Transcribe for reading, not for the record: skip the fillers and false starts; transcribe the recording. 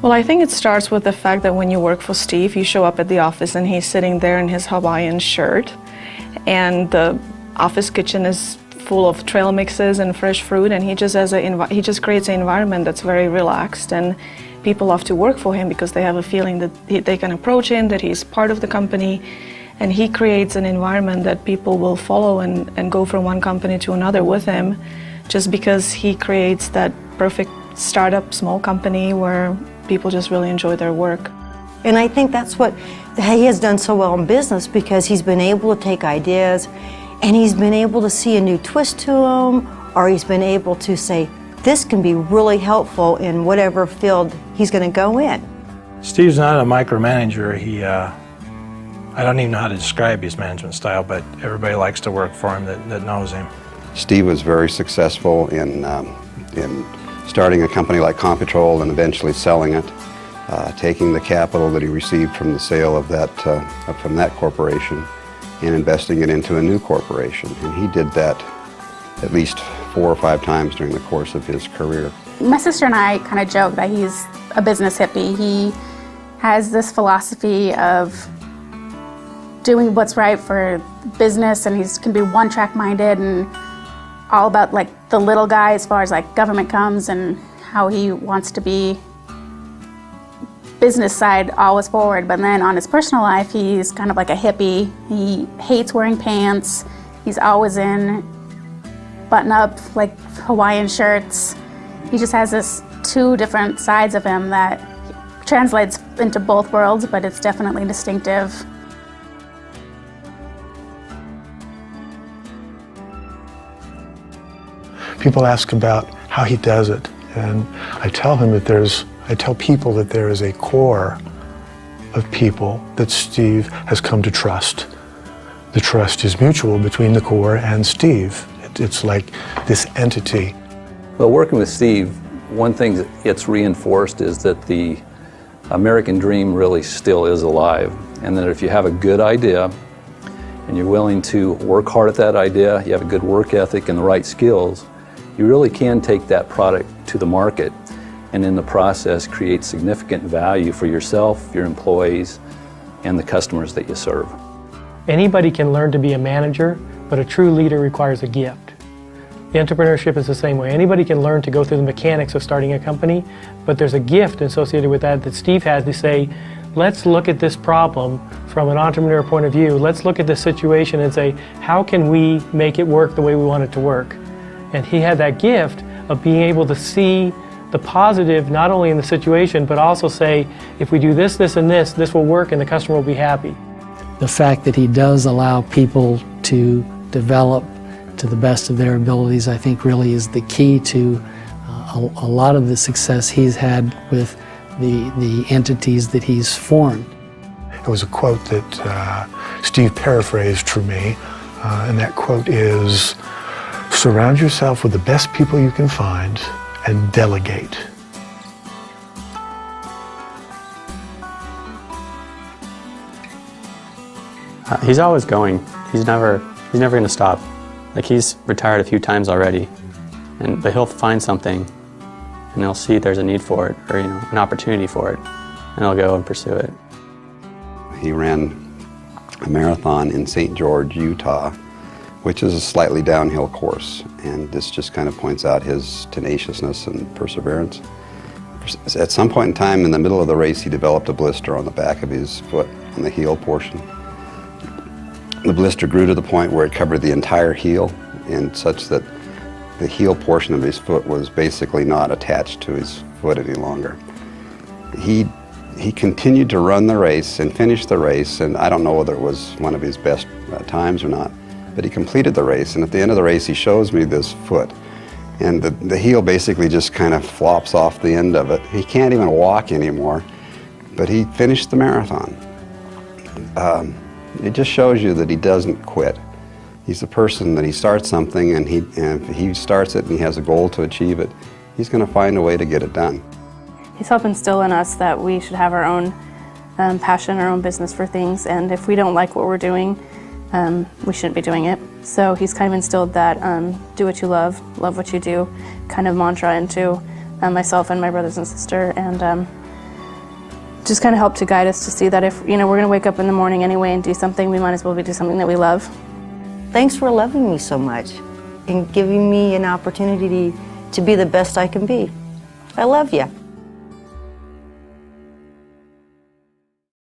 Well, I think it starts with the fact that when you work for Steve, you show up at the office and he's sitting there in his Hawaiian shirt, and the office kitchen is full of trail mixes and fresh fruit, and he just creates an environment that's very relaxed, and people love to work for him because they have a feeling that they can approach him, that he's part of the company, and he creates an environment that people will follow and go from one company to another with him, just because he creates that perfect startup small company where people just really enjoy their work. And I think that's what he has done so well in business, because he's been able to take ideas and he's been able to see a new twist to them, or he's been able to say, this can be really helpful in whatever field he's going to go in. Steve's not a micromanager. I don't even know how to describe his management style, but everybody likes to work for him that knows him. Steve was very successful in starting a company like Computrol and eventually selling it, taking the capital that he received from the sale of that, from that corporation and investing it into a new corporation. And he did that at least 4 or 5 times during the course of his career. My sister and I kind of joke that he's a business hippie. He has this philosophy of doing what's right for business, and he's can be one-track minded and all about like the little guy as far as like government comes, and how he wants to be business side always forward. But then on his personal life, he's kind of like a hippie. He hates wearing pants. He's always in button-up like Hawaiian shirts. He just has this 2 different sides of him that translates into both worlds, but it's definitely distinctive. People ask about how he does it, and I tell people that there is a core of people that Steve has come to trust. The trust is mutual between the core and Steve. It's like this entity. Well, working with Steve, one thing that gets reinforced is that the American dream really still is alive, and that if you have a good idea and you're willing to work hard at that idea, you have a good work ethic and the right skills, you really can take that product to the market, and in the process create significant value for yourself, your employees, and the customers that you serve. Anybody can learn to be a manager, but a true leader requires a gift. The entrepreneurship is the same way. Anybody can learn to go through the mechanics of starting a company, but there's a gift associated with that Steve has to say, let's look at this problem from an entrepreneur point of view. Let's look at this situation and say, how can we make it work the way we want it to work? And he had that gift of being able to see the positive not only in the situation, but also say, if we do this, this, and this will work and the customer will be happy. The fact that he does allow people to develop to the best of their abilities, I think really is the key to a lot of the success he's had with the entities that he's formed. It was a quote that Steve paraphrased for me, and that quote is, surround yourself with the best people you can find and delegate. He's always going. He's never going to stop. Like, he's retired a few times already, but he'll find something and he'll see there's a need for it, or an opportunity for it, and he'll go and pursue it. He ran a marathon in St. George, Utah, which is a slightly downhill course, and this just kind of points out his tenaciousness and perseverance. At some point in time in the middle of the race, he developed a blister on the back of his foot, on the heel portion. The blister grew to the point where it covered the entire heel, and such that the heel portion of his foot was basically not attached to his foot any longer. He continued to run the race and finish the race, and I don't know whether it was one of his best times or not, but he completed the race, and at the end of the race he shows me this foot, and the heel basically just kind of flops off the end of it. He can't even walk anymore, but he finished the marathon. It just shows you that he doesn't quit. He's the person that he starts something, and if he starts it and he has a goal to achieve it, he's going to find a way to get it done. He's helped instill in us that we should have our own passion, our own business for things, and if we don't like what we're doing, we shouldn't be doing it. So he's kind of instilled that do what you love what you do kind of mantra into myself and my brothers and sister, and just kind of helped to guide us to see that if, we're going to wake up in the morning anyway and do something, we might as well do something that we love. Thanks for loving me so much and giving me an opportunity to be the best I can be. I love you.